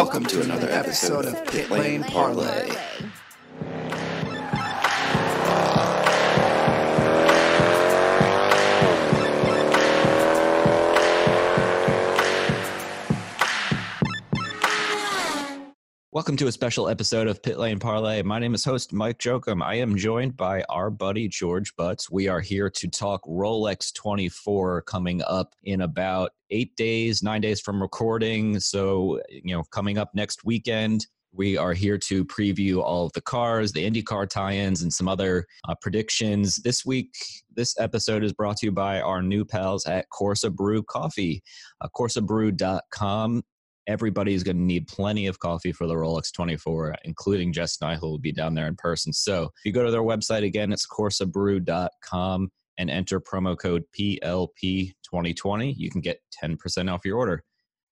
Welcome to another episode of Pit Lane Parlay. Welcome to a special episode of Pit Lane Parlay. My name is host Mike Jokum. I am joined by our buddy George Butz. We are here to talk Rolex 24 coming up in about 9 days from recording. So, coming up next weekend, we are here to preview all of the cars, the IndyCar tie-ins, and some other predictions. This week, this episode is brought to you by our new pals at Corsa Brew Coffee, corsabrew.com. Everybody's going to need plenty of coffee for the Rolex 24, including Jess and I, who will be down there in person. So if you go to their website, again, it's corsabrew.com and enter promo code PLP2020. You can get 10% off your order.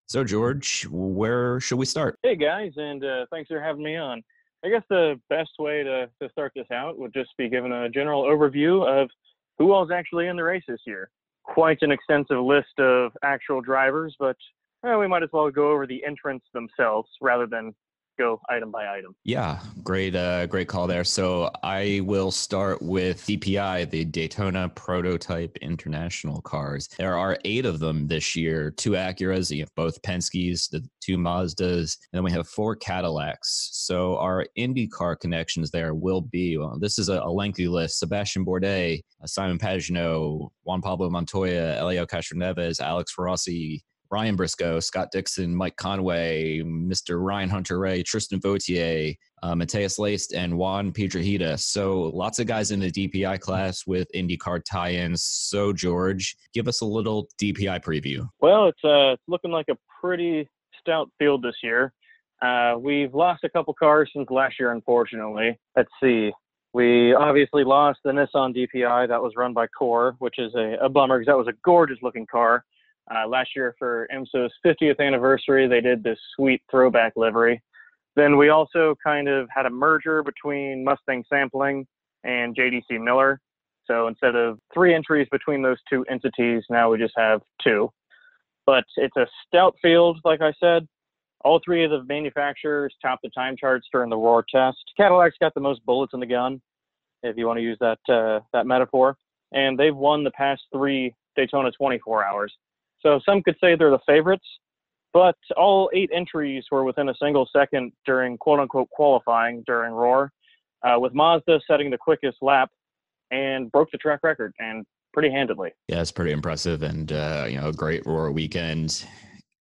So, George, where should we start? Hey, guys, and thanks for having me on. I guess the best way to start this out would just be giving a general overview of who all is actually in the race this year. Quite an extensive list of actual drivers, but we might as well go over the entrants themselves rather than go item by item. Yeah, great call there. So I will start with DPI, the Daytona Prototype International cars. There are 8 of them this year, 2 Acuras, both Penske's, the 2 Mazdas, and then we have 4 Cadillacs. So our IndyCar connections there will be, this is a lengthy list: Sebastian Bourdais, Simon Pagenaud, Juan Pablo Montoya, Elio Castroneves, Alex Rossi, Ryan Briscoe, Scott Dixon, Mike Conway, Mr. Ryan Hunter-Reay, Tristan Vautier, Mateus Laced, and Juan Piedrahita. So lots of guys in the DPI class with IndyCar tie-ins. So, George, give us a little DPI preview. Well, it's looking like a pretty stout field this year. We've lost a couple cars since last year, unfortunately. Let's see. We obviously lost the Nissan DPI that was run by Core, which is a bummer because that was a gorgeous-looking car. Last year for IMSA's 50th anniversary, they did this sweet throwback livery. Then we also kind of had a merger between Mustang Sampling and JDC Miller. So instead of 3 entries between those 2 entities, now we just have 2. But it's a stout field, like I said. All 3 of the manufacturers topped the time charts during the Roar test. Cadillac's got the most bullets in the gun, if you want to use that metaphor. And they've won the past 3 Daytona 24 hours. So some could say they're the favorites, but all 8 entries were within a single second during quote-unquote qualifying during Roar, with Mazda setting the quickest lap and broke the track record, and pretty handedly. Yeah, it's pretty impressive, and a great Roar weekend.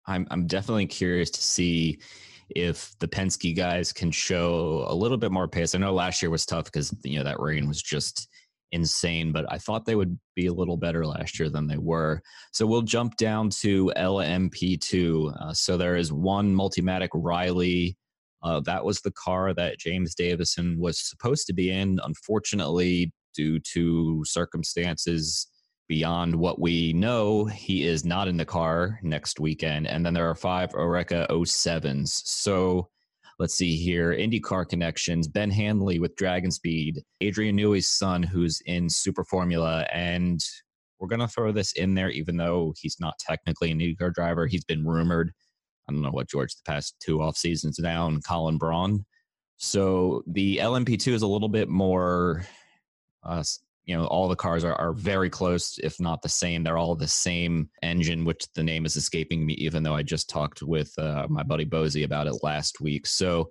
I'm definitely curious to see if the Penske guys can show a little bit more pace. I know last year was tough because that rain was just insane, but I thought they would be a little better last year than they were. So we'll jump down to LMP2. So there is one Multimatic Riley. That was the car that James Davison was supposed to be in. Unfortunately, due to circumstances beyond what we know, he is not in the car next weekend. And then there are 5 Oreca 07s. So let's see here. IndyCar connections. Ben Hanley with Dragon Speed. Adrian Newey's son, who's in Super Formula. And we're going to throw this in there, even though he's not technically an IndyCar driver. He's been rumored. I don't know what, George, the past 2 off seasons now, and Colin Braun. So the LMP2 is a little bit more, all the cars are very close, if not the same. They're all the same engine, which the name is escaping me, even though I just talked with my buddy Bozy about it last week. So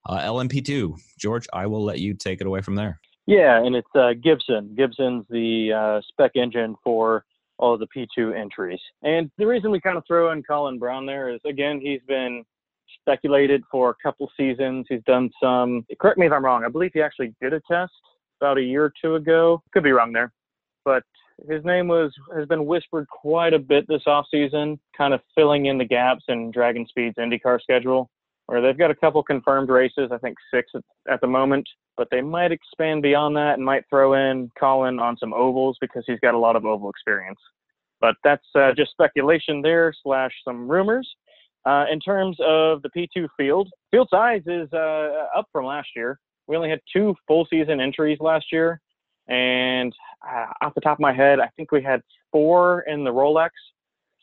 LMP2, George, I will let you take it away from there. Yeah, and it's Gibson. Gibson's the spec engine for all of the P2 entries. And the reason we kind of throw in Colin Braun there is, again, he's been speculated for a couple seasons. He's done some, correct me if I'm wrong, I believe he actually did a test about a year or 2 ago. Could be wrong there. But his name has been whispered quite a bit this offseason, kind of filling in the gaps in Dragon Speed's IndyCar schedule, where they've got a couple confirmed races, I think 6 at the moment, but they might expand beyond that and might throw in Colin on some ovals because he's got a lot of oval experience. But that's just speculation there / some rumors. In terms of the P2 field size is up from last year. We only had 2 full season entries last year. And off the top of my head, I think we had 4 in the Rolex.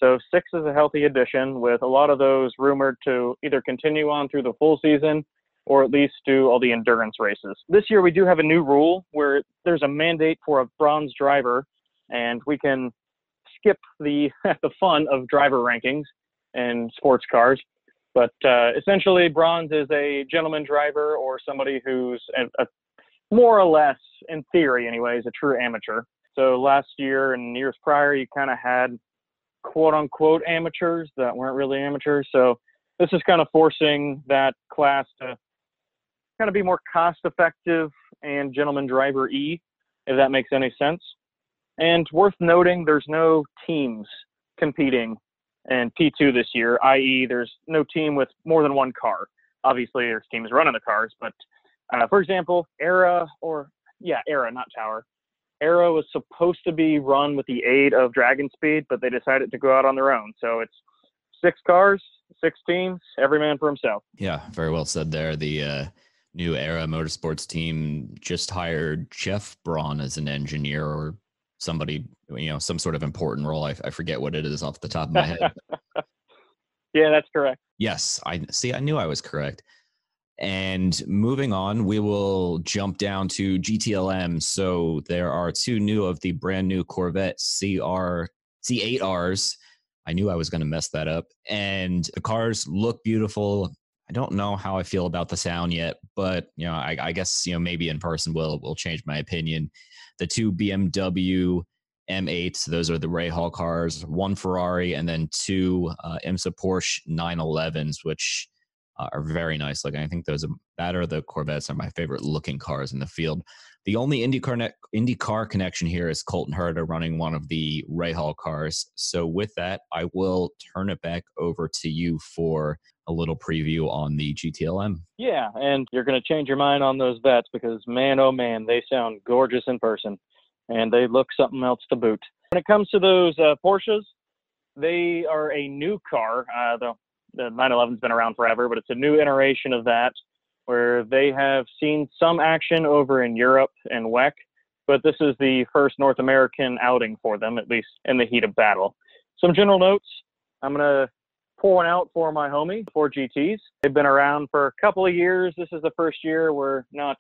So 6 is a healthy addition, with a lot of those rumored to either continue on through the full season or at least do all the endurance races. This year we do have a new rule where there's a mandate for a bronze driver, and we can skip the the fun of driver rankings in sports cars. But essentially, bronze is a gentleman driver, or somebody who's a more or less, in theory anyways, a true amateur. So last year and years prior, you kind of had quote-unquote amateurs that weren't really amateurs. So this is kind of forcing that class to kind of be more cost-effective and gentleman driver-y, if that makes any sense. And worth noting, there's no teams competing in P2 this year, i.e. there's no team with more than one car. Obviously, there's teams running the cars, but for example, Era, not Tower. Era was supposed to be run with the aid of Dragon Speed, but they decided to go out on their own. So it's 6 cars, 6 teams, every man for himself. Yeah, very well said there. The new Era Motorsports team just hired Jeff Braun as an engineer, or somebody, some sort of important role. I forget what it is off the top of my head. Yeah, that's correct. Yes, I knew I was correct. And moving on, we will jump down to GTLM. So there are 2 of the brand new Corvette C8Rs. I knew I was going to mess that up. And the cars look beautiful. I don't know how I feel about the sound yet, but I guess maybe in person will change my opinion. The 2 BMW M8s, those are the Rahal cars. 1 Ferrari, and then 2 IMSA Porsche 911s, which are very nice looking. I think that are the Corvettes are my favorite looking cars in the field. The only IndyCar connection here is Colton Herta running one of the Rahal cars. So with that, I will turn it back over to you for a little preview on the GTLM. Yeah, and you're going to change your mind on those vets because, man, oh man, they sound gorgeous in person, and they look something else to boot. When it comes to those Porsches, they are a new car. The 911's been around forever, but it's a new iteration of that, where they have seen some action over in Europe and WEC, but this is the first North American outing for them, at least in the heat of battle. Some general notes. I'm going to pour one out for my homie, 4 GTs. They've been around for a couple of years. This is the first year we're not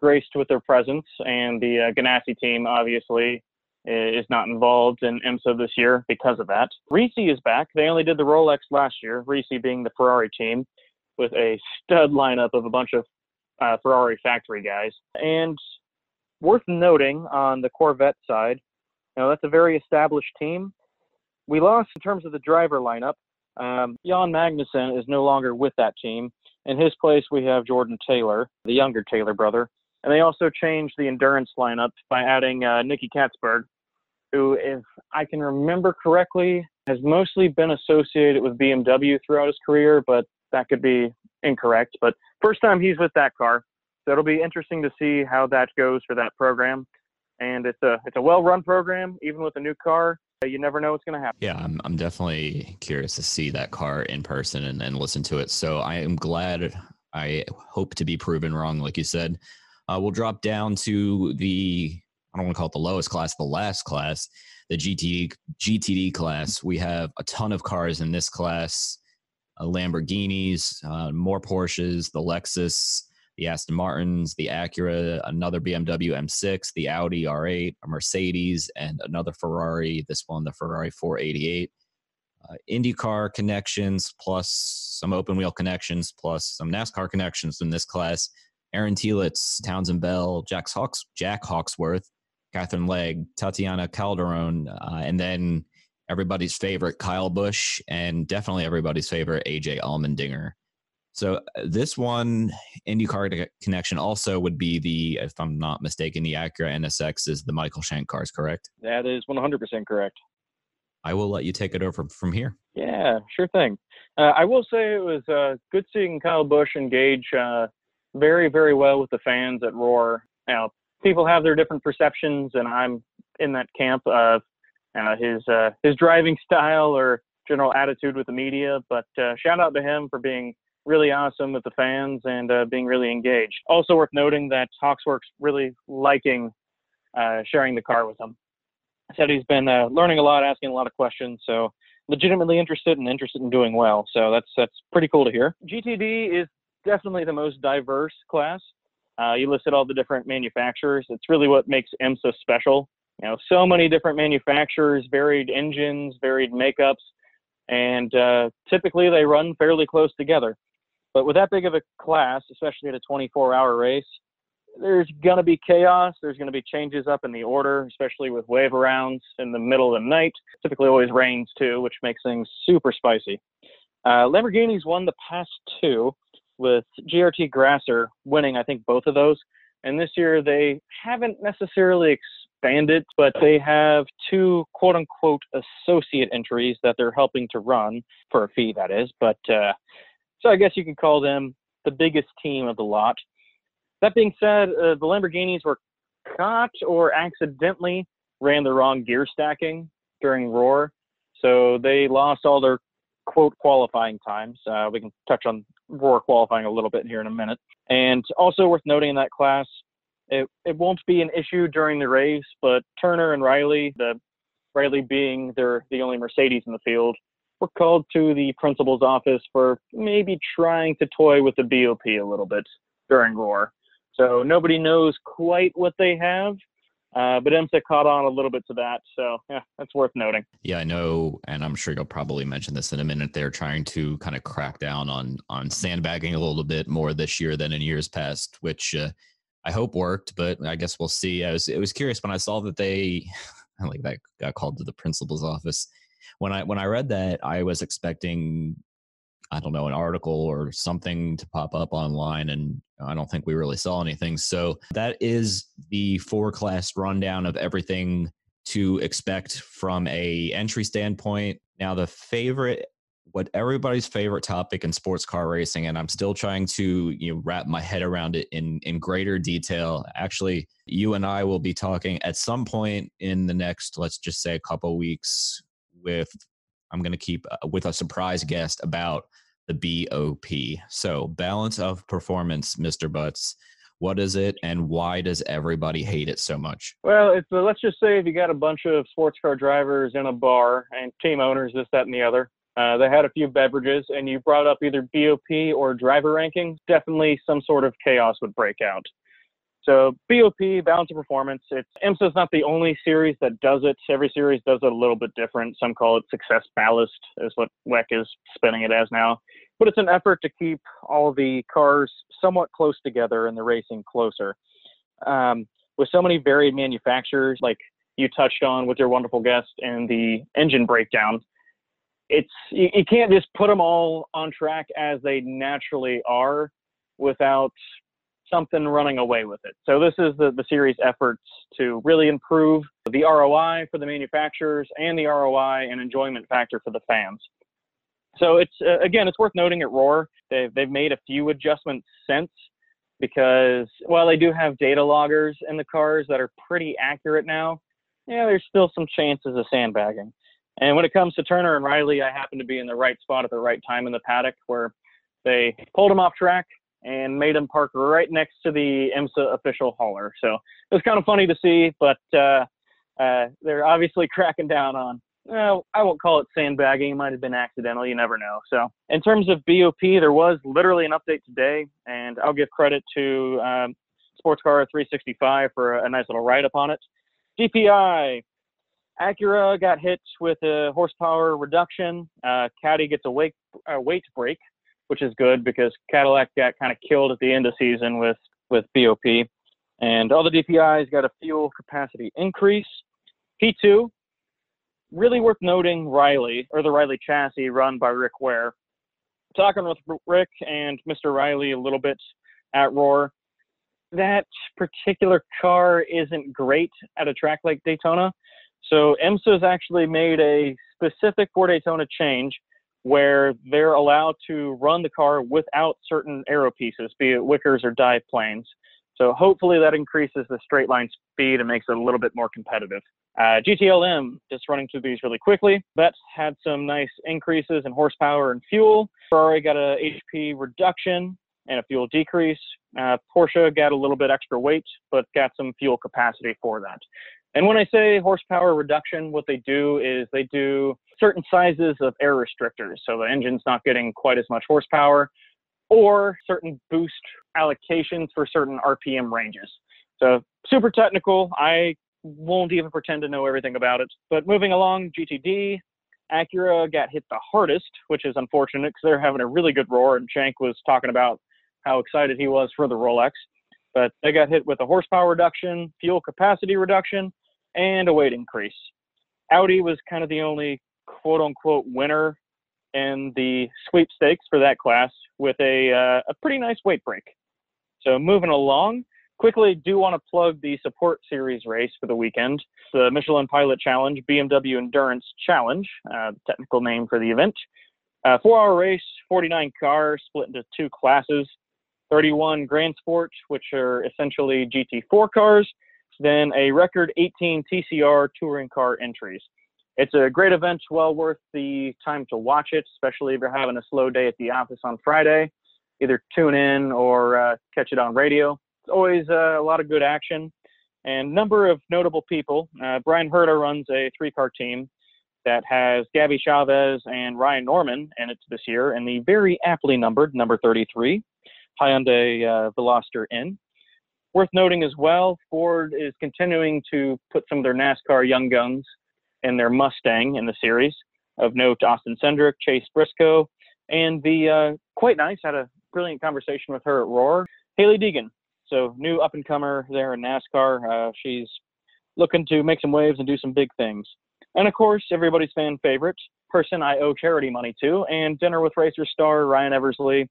graced with their presence, and the Ganassi team, obviously, is not involved in IMSA this year because of that. Risi is back. They only did the Rolex last year, Risi being the Ferrari team, with a stud lineup of a bunch of Ferrari factory guys. And worth noting on the Corvette side, that's a very established team. We lost in terms of the driver lineup. Jan Magnussen is no longer with that team. In his place, we have Jordan Taylor, the younger Taylor brother. And they also changed the endurance lineup by adding Nicky Katzberg, who, if I can remember correctly, has mostly been associated with BMW throughout his career, but that could be incorrect. But first time he's with that car. So it'll be interesting to see how that goes for that program. And it's a well-run program, even with a new car. You never know what's going to happen. Yeah, I'm definitely curious to see that car in person and listen to it. So I am glad. I hope to be proven wrong, like you said. We'll drop down to I don't want to call it the lowest class, the last class, the GTD class. We have a ton of cars in this class, Lamborghinis, more Porsches, the Lexus, the Aston Martins, the Acura, another BMW M6, the Audi R8, a Mercedes, and another Ferrari, this one, the Ferrari 488. IndyCar connections, plus some open wheel connections, plus some NASCAR connections in this class. Aaron Telitz, Townsend Bell, Jack Hawksworth, Catherine Legg, Tatiana Calderon, and then everybody's favorite Kyle Busch, and definitely everybody's favorite AJ Allmendinger. So this one, IndyCar connection, also would be if I'm not mistaken, the Acura NSX is the Michael Shank cars, correct? That is 100% correct. I will let you take it over from here. Yeah, sure thing. I will say it was good seeing Kyle Busch engage very, very well with the fans at Roar. Now, people have their different perceptions, and I'm in that camp of his driving style or general attitude with the media. But shout out to him for being really awesome with the fans and being really engaged. Also worth noting that Hawksworth's really liking sharing the car with him. Said he's been learning a lot, asking a lot of questions. So legitimately interested in doing well. So that's pretty cool to hear. GTD is definitely the most diverse class. You listed all the different manufacturers. It's really what makes IMSA special. So many different manufacturers, varied engines, varied makeups, and typically they run fairly close together. But with that big of a class, especially at a 24-hour race, there's going to be chaos. There's going to be changes up in the order, especially with wave arounds in the middle of the night. Typically always rains too, which makes things super spicy. Lamborghini's won the past two, with GRT Grasser winning, I think, both of those. And this year they haven't necessarily expanded, but they have two quote-unquote associate entries that they're helping to run for a fee, that is. But so I guess you could call them the biggest team of the lot. That being said, the Lamborghinis were caught or accidentally ran the wrong gear stacking during Roar. So they lost all their quote qualifying times. We can touch on Roar qualifying a little bit here in a minute. And also worth noting in that class, it won't be an issue during the race, but Turner and Riley, Riley being the only Mercedes in the field, were called to the principal's office for maybe trying to toy with the BOP a little bit during Roar. So nobody knows quite what they have, but IMSA caught on a little bit to that. So yeah, that's worth noting. Yeah, I know, and I'm sure you'll probably mention this in a minute. They're trying to kind of crack down on sandbagging a little bit more this year than in years past, which I hope worked, but I guess we'll see. I was curious when I saw that they like that got called to the principal's office. When I read that, I was expecting, I don't know, an article or something to pop up online, and I don't think we really saw anything. So that is the 4-class rundown of everything to expect from a entry standpoint. Now, what everybody's favorite topic in sports car racing, and I'm still trying to wrap my head around it in greater detail. Actually, you and I will be talking at some point in the next, let's just say, a couple of weeks I'm going to keep with a surprise guest about the BOP. So balance of performance, Mr. Butz. What is it, and why does everybody hate it so much? Well, let's just say if you got a bunch of sports car drivers in a bar and team owners, this, that, and the other, they had a few beverages, and you brought up either BOP or driver ranking, definitely some sort of chaos would break out. So BOP, balance of performance, IMSA is not the only series that does it. Every series does it a little bit different. Some call it success ballast, is what WEC is spinning it as now. But it's an effort to keep all the cars somewhat close together and the racing closer. With so many varied manufacturers, like you touched on with your wonderful guest and the engine breakdown, you can't just put them all on track as they naturally are without something running away with it. So this is the series' efforts to really improve the ROI for the manufacturers and the ROI and enjoyment factor for the fans. So it's worth noting at Roar, they've made a few adjustments since, because while they do have data loggers in the cars that are pretty accurate now, there's still some chances of sandbagging. And when it comes to Turner and Riley, I happen to be in the right spot at the right time in the paddock, where they pulled them off track and made them park right next to the IMSA official hauler. So it was kind of funny to see, but they're obviously cracking down on, I won't call it sandbagging. It might have been accidental. You never know. So in terms of BOP, there was literally an update today, and I'll give credit to Sports Car 365 for a nice little write-up on it. DPI, Acura got hit with a horsepower reduction. Caddy gets a weight break, which is good because Cadillac got kind of killed at the end of season with BOP. And all the DPIs got a fuel capacity increase. P2, really worth noting Riley, or the Riley chassis run by Rick Ware. Talking with Rick and Mr. Riley a little bit at Roar, that particular car isn't great at a track like Daytona. So IMSA has actually made a specific for Daytona change where they're allowed to run the car without certain aero pieces, be it wickers or dive planes. So hopefully that increases the straight line speed and makes it a little bit more competitive. GTLM, just running through these really quickly. Vets had some nice increases in horsepower and fuel. Ferrari got a HP reduction and a fuel decrease. Porsche got a little bit extra weight, but got some fuel capacity for that. And when I say horsepower reduction, what they do is they do certain sizes of air restrictors. So the engine's not getting quite as much horsepower, or certain boost allocations for certain RPM ranges. So super technical. I won't even pretend to know everything about it. But moving along, GTD, Acura got hit the hardest, which is unfortunate because they're having a really good roar, and Shank was talking about how excited he was for the Rolex. But they got hit with a horsepower reduction, fuel capacity reduction, and a weight increase. Audi was kind of the only quote-unquote winner in the sweepstakes for that class with a pretty nice weight break. So moving along, quickly do want to plug the support series race for the weekend, the Michelin Pilot Challenge, BMW Endurance Challenge, technical name for the event. 4-hour race, 49 cars split into 2 classes, 31 Grand Sport, which are essentially GT4 cars, then a record 18 TCR touring car entries. It's a great event, well worth the time to watch it, especially if you're having a slow day at the office on Friday. Either tune in or catch it on radio. It's always a lot of good action and number of notable people. Brian Herta runs a 3-car team that has Gabby Chavez and Ryan Norman in it this year, and the very aptly numbered number 33, Hyundai Veloster N. Worth noting as well, Ford is continuing to put some of their NASCAR young guns in their Mustang in the series. Of note, Austin Cindric, Chase Briscoe, and the quite nice, had a brilliant conversation with her at Roar, Haley Deegan. So new up-and-comer there in NASCAR. She's looking to make some waves and do some big things. And of course, everybody's fan favorite, person I owe charity money to, and dinner with racer star Ryan Eversley,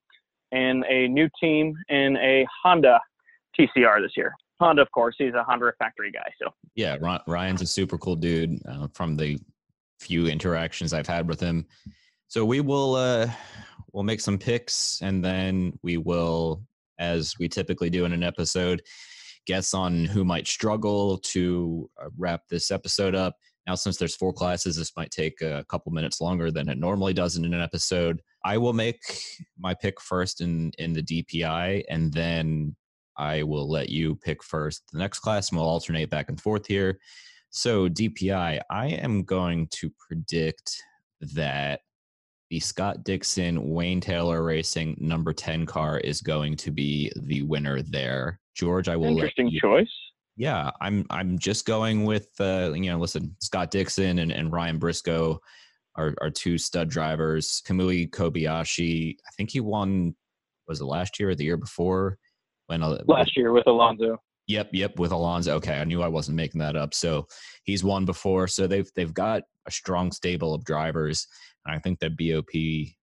and a new team in a Honda TCR this year. Honda, of course, he's a Honda factory guy. So yeah, Ryan's a super cool dude from the few interactions I've had with him. So we will we'll make some picks, and then we will, as we typically do in an episode, guess on who might struggle to wrap this episode up. Now, since there's 4 classes, this might take a couple minutes longer than it normally does in an episode. I will make my pick first in the DPI, and then I will let you pick first the next class, and we'll alternate back and forth here. So DPI, I am going to predict that the Scott Dixon Wayne Taylor Racing number 10 car is going to be the winner there. George, I will interesting choice. Yeah, I'm just going with listen, Scott Dixon and Ryan Briscoe are 2 stud drivers. Kamui Kobayashi, I think he won, was it last year or the year before? Last year with Alonso. Yep, with Alonso. Okay, I knew I wasn't making that up. So he's won before. So they've got a strong stable of drivers, and I think that BOP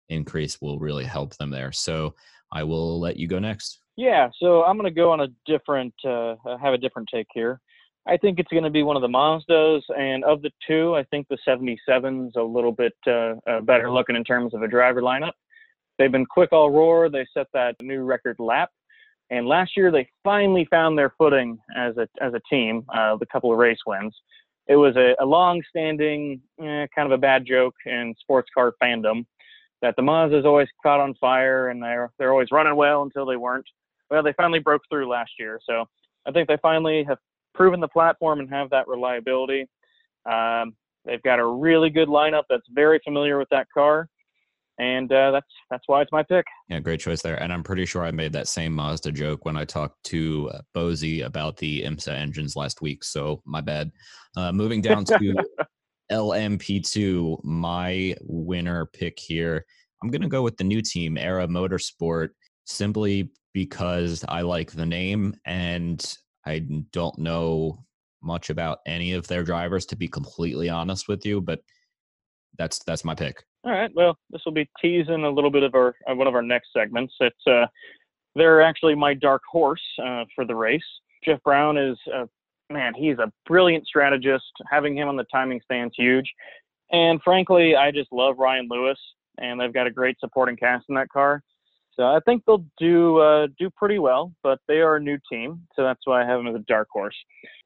increase will really help them there. So I will let you go next. Yeah, so I'm going to go on a different, have a different take here. I think it's going to be one of the Mazdas, and of the 2, I think the 77's a little bit better looking in terms of a driver lineup. They've been quick all roar. They set that new record lap. And last year, they finally found their footing as a team, with a couple of race wins. It was a long-standing, kind of a bad joke in sports car fandom that the Mazdas always caught on fire, and they're always running well until they weren't. Well, they finally broke through last year. So I think they finally have proven the platform and have that reliability. They've got a really good lineup that's very familiar with that car. And that's why it's my pick. Yeah, great choice there. And I'm pretty sure I made that same Mazda joke when I talked to Bozy about the IMSA engines last week. So my bad. Moving down to LMP2, my winner pick here. I'm going to go with the new team, Era Motorsport, simply because I like the name and I don't know much about any of their drivers, to be completely honest with you, but that's my pick. All right. Well, this will be teasing a little bit of one of our next segments. It's they're actually my dark horse for the race. Jeff Brown is he's a brilliant strategist. Having him on the timing stand's huge. And frankly, I just love Ryan Lewis, and they've got a great supporting cast in that car. So I think they'll do pretty well, but they are a new team, so that's why I have them as a dark horse.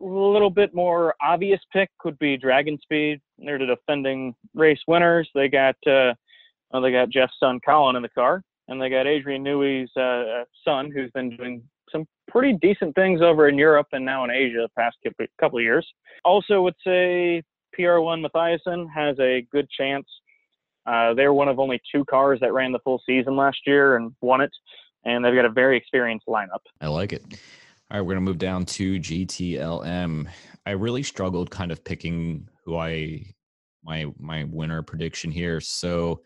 A little bit more obvious pick could be Dragon Speed. They're the defending race winners. They got Jeff's son Colin in the car, and they got Adrian Newey's son, who's been doing some pretty decent things over in Europe and now in Asia the past couple of years. Also would say PR1 Mathiasen has a good chance. They're one of only 2 cars that ran the full season last year and won it, and they've got a very experienced lineup. I like it. All right, we're going to move down to GTLM. I really struggled kind of picking who my winner prediction here. So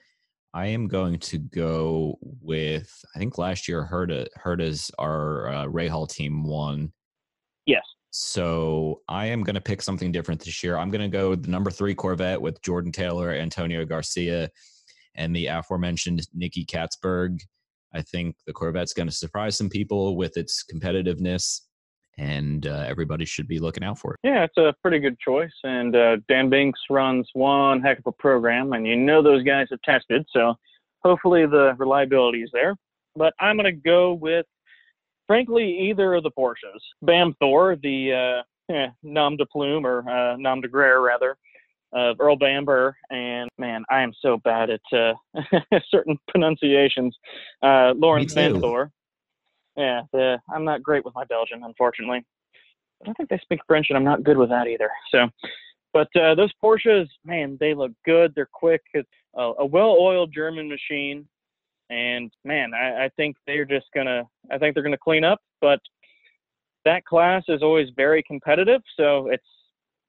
I am going to go with, I think last year Herta's our Rahal team won. Yes. So I am going to pick something different this year. I'm going to go the number 3 Corvette with Jordan Taylor, Antonio Garcia, and the aforementioned Nicky Katzberg. I think the Corvette's going to surprise some people with its competitiveness, and everybody should be looking out for it. Yeah, it's a pretty good choice. And Dan Binks runs one heck of a program, and those guys have tested, so hopefully the reliability is there. But I'm going to go with, frankly, either of the Porsches. Bam Thor, the nom de plume, or nom de gruyere, rather, of Earl Bamber. And, man, I am so bad at certain pronunciations. Lawrence Van Thor. Yeah, I'm not great with my Belgian, unfortunately. But I think they speak French, and I'm not good with that either. So, but those Porsches, man, they look good. They're quick. It's a well-oiled German machine. And, man, I think they're gonna clean up. But that class is always very competitive. So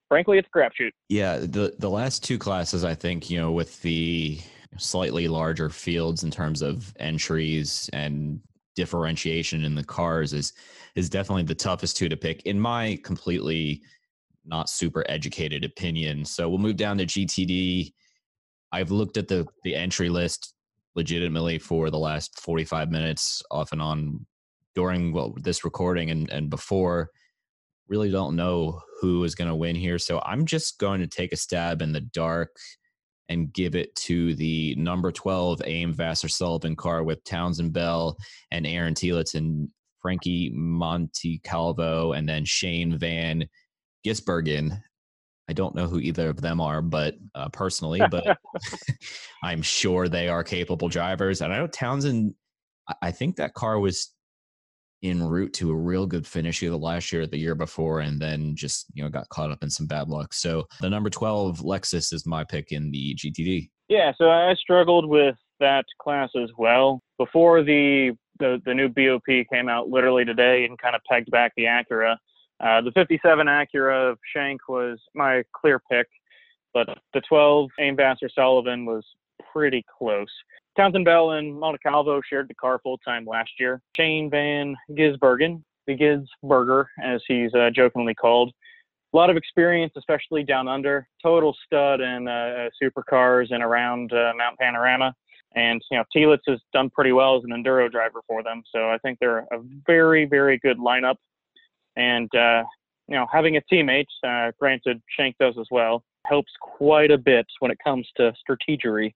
frankly, it's a crapshoot. Yeah, the last 2 classes, I think, with the slightly larger fields in terms of entries and differentiation in the cars is definitely the toughest 2 to pick, in my completely not super educated opinion. So we'll move down to GTD. I've looked at the entry list legitimately for the last 45 minutes off and on during this recording and before. Really don't know who is going to win here. So I'm just going to take a stab in the dark and give it to the number 12 AIM Vassar Sullivan car with Townsend Bell and Aaron Telitz and Frankie Montecalvo and then Shane Van Gisbergen. I don't know who either of them are, but personally, but I'm sure they are capable drivers. And I know Townsend, I think that car was en route to a real good finish either last year or the year before, and then just, got caught up in some bad luck. So the number 12 Lexus is my pick in the GTD. Yeah, so I struggled with that class as well. Before the new BOP came out literally today and kind of pegged back the Acura, the 57 Acura of Shank was my clear pick, but the 12 AIM Vassar Sullivan was pretty close. Townsend Bell and Montecalvo shared the car full-time last year. Shane Van Gisbergen, the Gisberger, as he's jokingly called. A lot of experience, especially down under. Total stud in supercars and around Mount Panorama. And, Telitz has done pretty well as an enduro driver for them. So I think they're a very, very good lineup. And, having a teammate, granted Shank does as well, helps quite a bit when it comes to strategery.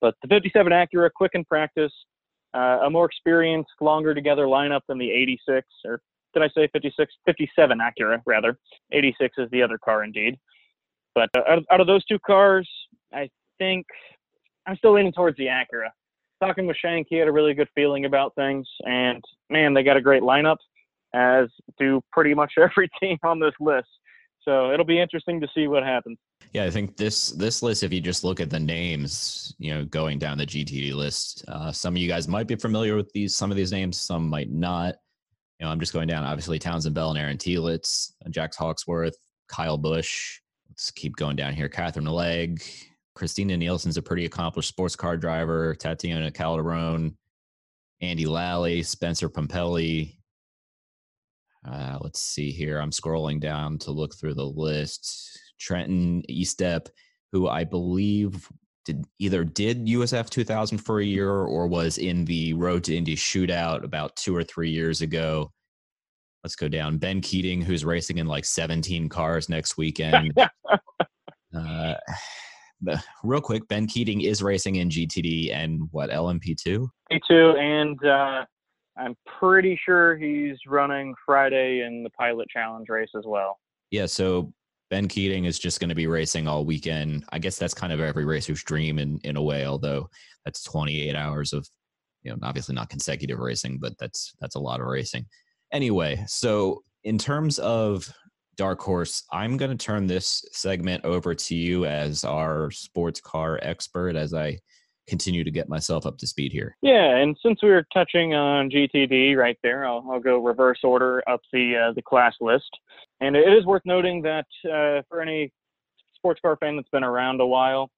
But the 57 Acura, quick in practice, a more experienced, longer together lineup than the 86, or did I say 56? 57 Acura, rather. 86 is the other car, indeed. But out of those 2 cars, I think I'm still leaning towards the Acura. Talking with Shank, he had a really good feeling about things. And, man, they got a great lineup, as do pretty much every team on this list. So it'll be interesting to see what happens. Yeah, I think this list, if you just look at the names, going down the GTD list, some of you guys might be familiar with some of these names, some might not. I'm just going down, obviously, Townsend Bell and Aaron Telitz, Jax Hawksworth, Kyle Busch. Let's keep going down here. Catherine Legg, Christina Nielsen's a pretty accomplished sports car driver, Tatiana Calderon, Andy Lally, Spencer Pompelli. Let's see here. I'm scrolling down to look through the list. Trenton Estep, who I believe did USF 2000 for a year or was in the Road to Indy shootout about 2 or 3 years ago. Let's go down. Ben Keating, who's racing in like 17 cars next weekend. Real quick, Ben Keating is racing in GTD and LMP2? P2, and I'm pretty sure he's running Friday in the Pilot Challenge race as well. Yeah, so Ben Keating is just going to be racing all weekend. I guess that's kind of every racer's dream in a way, although that's 28 hours of, obviously not consecutive racing, but that's a lot of racing. Anyway, so in terms of dark horse, I'm going to turn this segment over to you as our sports car expert as I continue to get myself up to speed here. Yeah, and since we were touching on GTD right there, I'll go reverse order up the class list. And it is worth noting that for any sports car fan that's been around a while,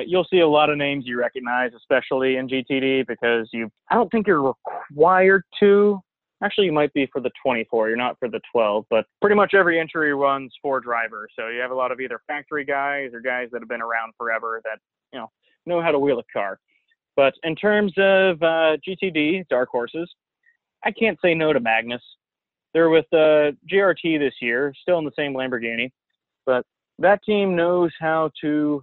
you'll see a lot of names you recognize, especially in GTD, because I don't think you're required to. Actually, you might be for the 24. You're not for the 12, but pretty much every entry runs 4 drivers. So you have a lot of either factory guys or guys that have been around forever that, know how to wheel a car. But in terms of GTD, dark horses, I can't say no to Magnus. They're with GRT this year, still in the same Lamborghini, but that team knows how to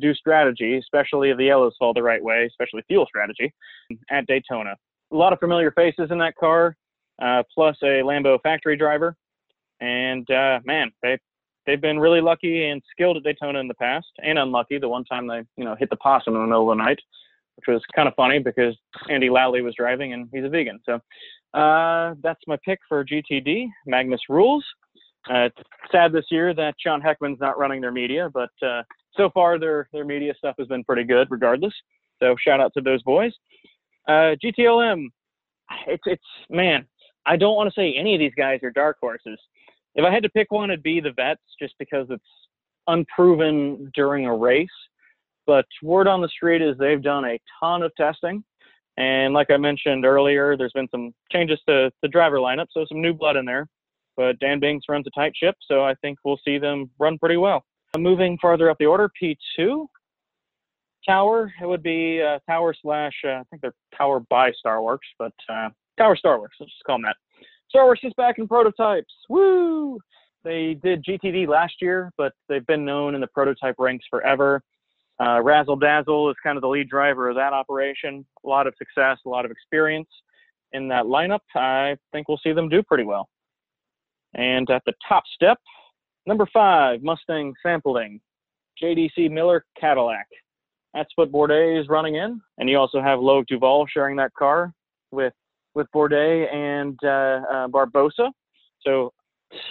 do strategy, especially if the yellows fall the right way, especially fuel strategy, at Daytona. A lot of familiar faces in that car, plus a Lambo factory driver. And, man, they've been really lucky and skilled at Daytona in the past, and unlucky the one time they, hit the possum in the middle of the night, which was kind of funny because Andy Lally was driving and he's a vegan. So that's my pick for GTD. Magnus rules. It's sad this year that Sean Heckman's not running their media, but so far their media stuff has been pretty good regardless. So shout out to those boys. GTLM, it's man, I don't want to say any of these guys are dark horses. If I had to pick one, it'd be the vets, just because it's unproven during a race. But word on the street is they've done a ton of testing. And like I mentioned earlier, there's been some changes to the driver lineup, so some new blood in there. But Dan Binks runs a tight ship, so I think we'll see them run pretty well. Moving farther up the order, P2. Tower, it would be Tower slash, I think they're Tower by Star Works, but Tower Star Works, let's just call them that. Star Works is back in prototypes. Woo! They did GTD last year, but they've been known in the prototype ranks forever. Razzle Dazzle is kind of the lead driver of that operation. A lot of success, a lot of experience in that lineup. I think we'll see them do pretty well. And at the top step, number 5, Mustang Sampling, JDC Miller Cadillac. That's what Bourdais is running in. And you also have Loic Duval sharing that car with Bourdais and Barbosa. So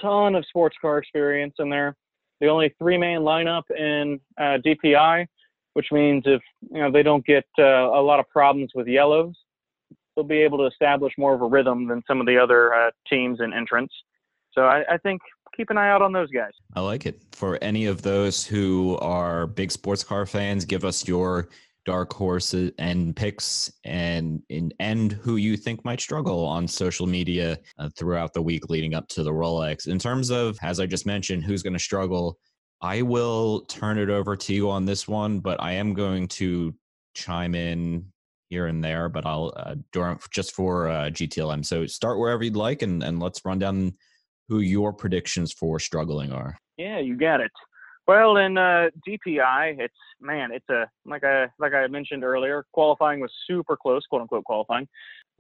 ton of sports car experience in there. The only 3-man lineup in DPI, which means if they don't get a lot of problems with yellows, they'll be able to establish more of a rhythm than some of the other teams and entrants. So I think keep an eye out on those guys. I like it. For any of those who are big sports car fans, give us your dark horses and picks and who you think might struggle on social media throughout the week leading up to the Rolex. In terms of, as I just mentioned, who's going to struggle, I will turn it over to you on this one, but I am going to chime in here and there, but I'll just for GTLM. So start wherever you'd like, and let's run down who your predictions for struggling are. Yeah, you got it. Well, in DPI, it's a like I mentioned earlier, qualifying was super close, quote unquote qualifying.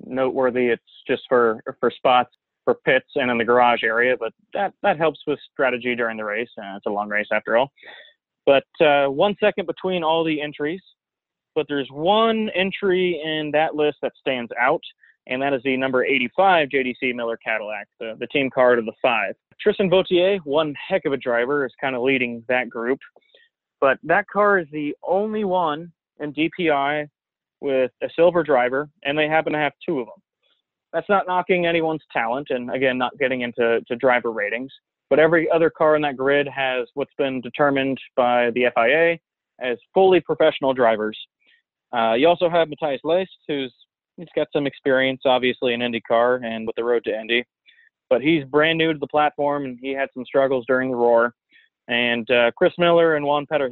Noteworthy, it's just for spots for pits and in the garage area, but that helps with strategy during the race. It's a long race after all. But 1 second between all the entries, but there's one entry in that list that stands out, and that is the number 85 JDC Miller Cadillac, the team car to the 5. Tristan Vautier, one heck of a driver, is kind of leading that group. But that car is the only one in DPI with a silver driver, and they happen to have 2 of them. That's not knocking anyone's talent, and again, not getting into driver ratings. But every other car in that grid has what's been determined by the FIA as fully professional drivers. You also have Matthias Leist, he's got some experience, obviously, in IndyCar and with the road to Indy. But he's brand new to the platform, and he had some struggles during the Roar. And Chris Miller and Juan Pedro,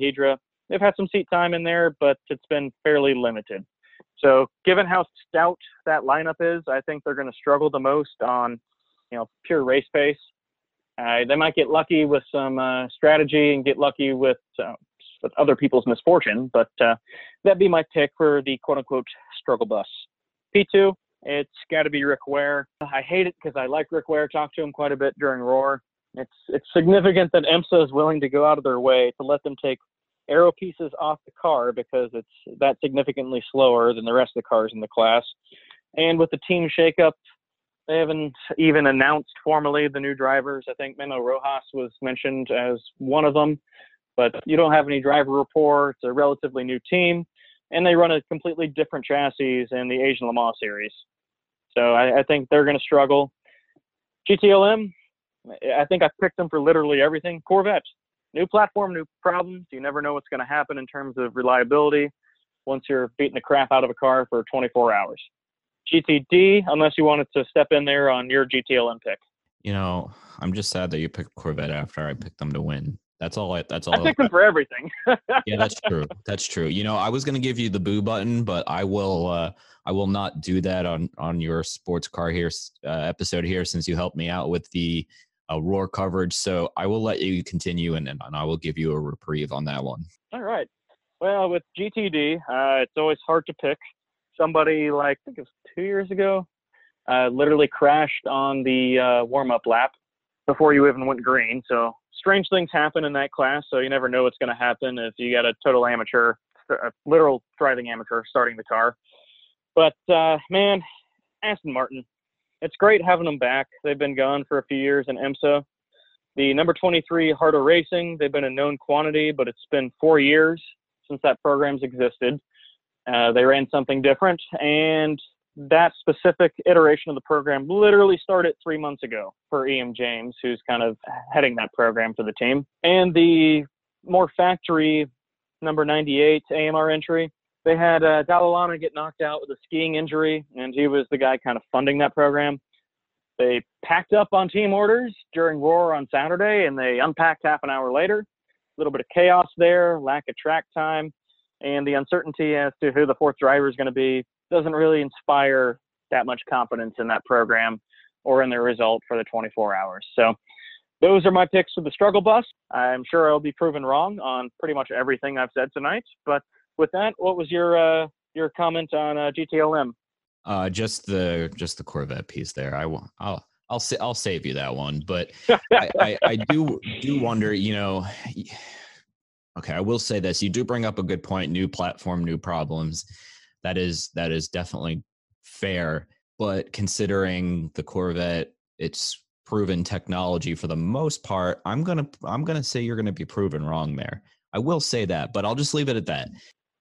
they've had some seat time in there, but it's been fairly limited. So given how stout that lineup is, I think they're going to struggle the most on, pure race pace. They might get lucky with some strategy and get lucky with other people's misfortune, but that'd be my pick for the quote-unquote struggle bus. P2, it's got to be Rick Ware. I hate it because I like Rick Ware, talked to him quite a bit during Roar. It's significant that IMSA is willing to go out of their way to let them take aero pieces off the car because it's that significantly slower than the rest of the cars in the class. And with the team shakeup, They haven't even announced formally the new drivers. I think Memo Rojas was mentioned as one of them, but you don't have any driver reports. A relatively new team, and they run a completely different chassis in the Asian Le Mans series. So I think they're going to struggle. GTLM, I think I've picked them for literally everything. Corvette, new platform, new problems. You never know what's going to happen in terms of reliability once you're beating the crap out of a car for 24 hours. GTD, unless you wanted to step in there on your GTLM pick. You know, I'm just sad that you picked Corvette after I picked them to win. That's all. I picked them for everything. Yeah, that's true. That's true. You know, I was going to give you the boo button, but I will not do that on your sports car here episode here, since you helped me out with the Roar coverage. So I will let you continue, and I will give you a reprieve on that one. All right. Well, with GTD, it's always hard to pick. Somebody like, I think it was 2 years ago, literally crashed on the warm-up lap before you even went green. So strange things happen in that class, so you never know what's going to happen if you got a total amateur, a literal driving amateur starting the car. But, man, Aston Martin, it's great having them back. They've been gone for a few years in IMSA. The number 23 Harder Racing, they've been a known quantity, but it's been 4 years since that program's existed. They ran something different, and that specific iteration of the program literally started 3 months ago for Ian James, who's kind of heading that program for the team. And the more factory number 98 AMR entry, they had Dallalana get knocked out with a skiing injury, and he was the guy kind of funding that program. They packed up on team orders during Roar on Saturday, and they unpacked half an hour later. A little bit of chaos there, lack of track time, and the uncertainty as to who the fourth driver is going to be doesn't really inspire that much confidence in that program or in the result for the 24 hours. So those are my picks for the struggle bus. I'm sure I'll be proven wrong on pretty much everything I've said tonight. But with that, what was your comment on GTLM? Just the Corvette piece there. I'll save you that one. But I do wonder, you know. Okay, I will say this. You do bring up a good point. New platform, new problems. That is definitely fair. But considering the Corvette, it's proven technology for the most part, I'm gonna say you're gonna be proven wrong there. I will say that, but I'll just leave it at that.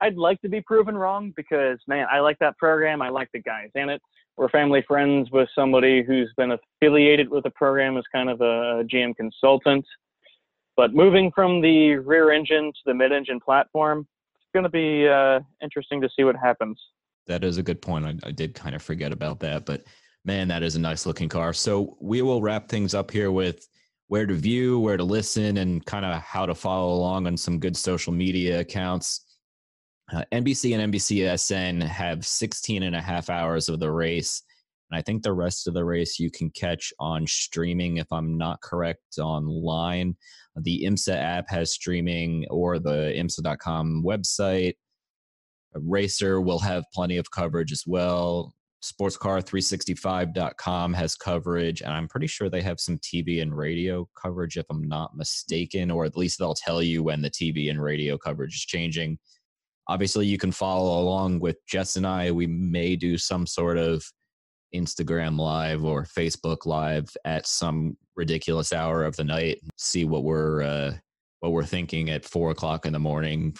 I'd like to be proven wrong because, man, I like that program. I like the guys in it. We're family friends with somebody who's been affiliated with the program as kind of a GM consultant. But moving from the rear engine to the mid-engine platform, it's going to be interesting to see what happens. That is a good point. I did kind of forget about that, but man, that is a nice looking car. So we will wrap things up here with where to view, where to listen, and kind of how to follow along on some good social media accounts. NBC and NBCSN have 16 and a half hours of the race. And I think the rest of the race you can catch on streaming, if I'm not correct, online. The IMSA app has streaming, or the IMSA.com website. Racer will have plenty of coverage as well. Sportscar365.com has coverage, and I'm pretty sure they have some TV and radio coverage, if I'm not mistaken, or at least they'll tell you when the TV and radio coverage is changing. Obviously, you can follow along with Jess and I. We may do some sort of Instagram live or Facebook live at some ridiculous hour of the night. See what we're thinking at 4 o'clock in the morning.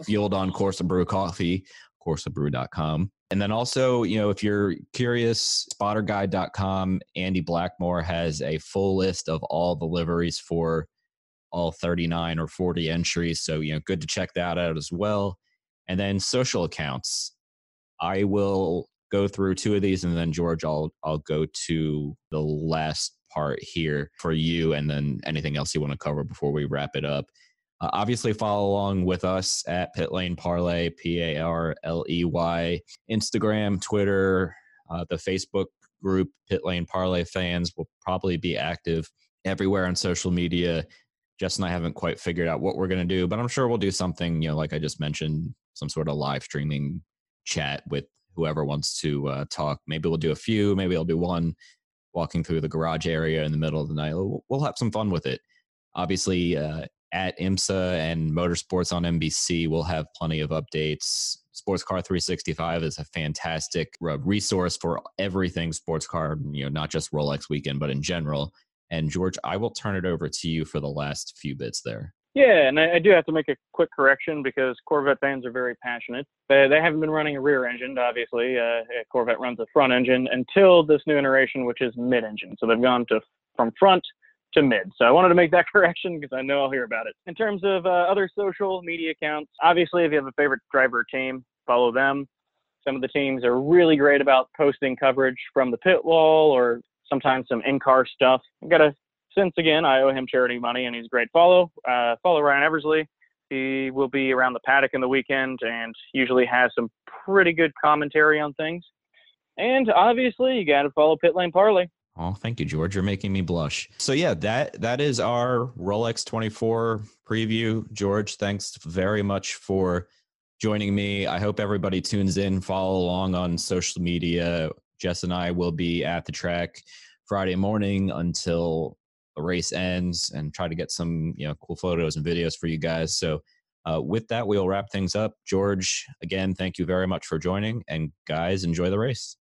Fueled on Corsa Brew coffee, CorsaBrew.com. And then also, you know, if you're curious, SpotterGuide.com. Andy Blackmore has a full list of all the liveries for all 39 or 40 entries. So, you know, good to check that out as well. And then social accounts. I will go through 2 of these, and then George, I'll go to the last part here for you, and then anything else you want to cover before we wrap it up. Obviously, follow along with us at Pit Lane Parlay, Parley, Instagram, Twitter, the Facebook group Pit Lane Parlay fans will probably be active everywhere on social media. Jess and I haven't quite figured out what we're going to do, but I'm sure we'll do something, you know, like I just mentioned, some sort of live streaming chat with whoever wants to talk. Maybe we'll do a few, maybe I'll do one walking through the garage area in the middle of the night. We'll have some fun with it. Obviously, at IMSA and Motorsports on NBC, we'll have plenty of updates, Sports Car 365 is a fantastic resource for everything sports car, not just Rolex Weekend, but in general. And George, I will turn it over to you for the last few bits there. Yeah, and I do have to make a quick correction because Corvette fans are very passionate. They haven't been running a rear engine, obviously. Corvette runs a front engine until this new iteration, which is mid-engine. So they've gone from front to mid. So I wanted to make that correction because I know I'll hear about it. In terms of other social media accounts, obviously, if you have a favorite driver or team, follow them. Some of the teams are really great about posting coverage from the pit wall or sometimes some in-car stuff. Since again, I owe him charity money and he's a great follow. Follow Ryan Eversley. He will be around the paddock in the weekend and usually has some pretty good commentary on things. And obviously, you got to follow Pit Lane Parlay. Oh, thank you, George. You're making me blush. So yeah, that is our Rolex 24 preview. George, thanks very much for joining me. I hope everybody tunes in, follow along on social media. Jess and I will be at the track Friday morning until the race ends and try to get some cool photos and videos for you guys. So with that, we'll wrap things up. George, again, thank you very much for joining, and guys, enjoy the race.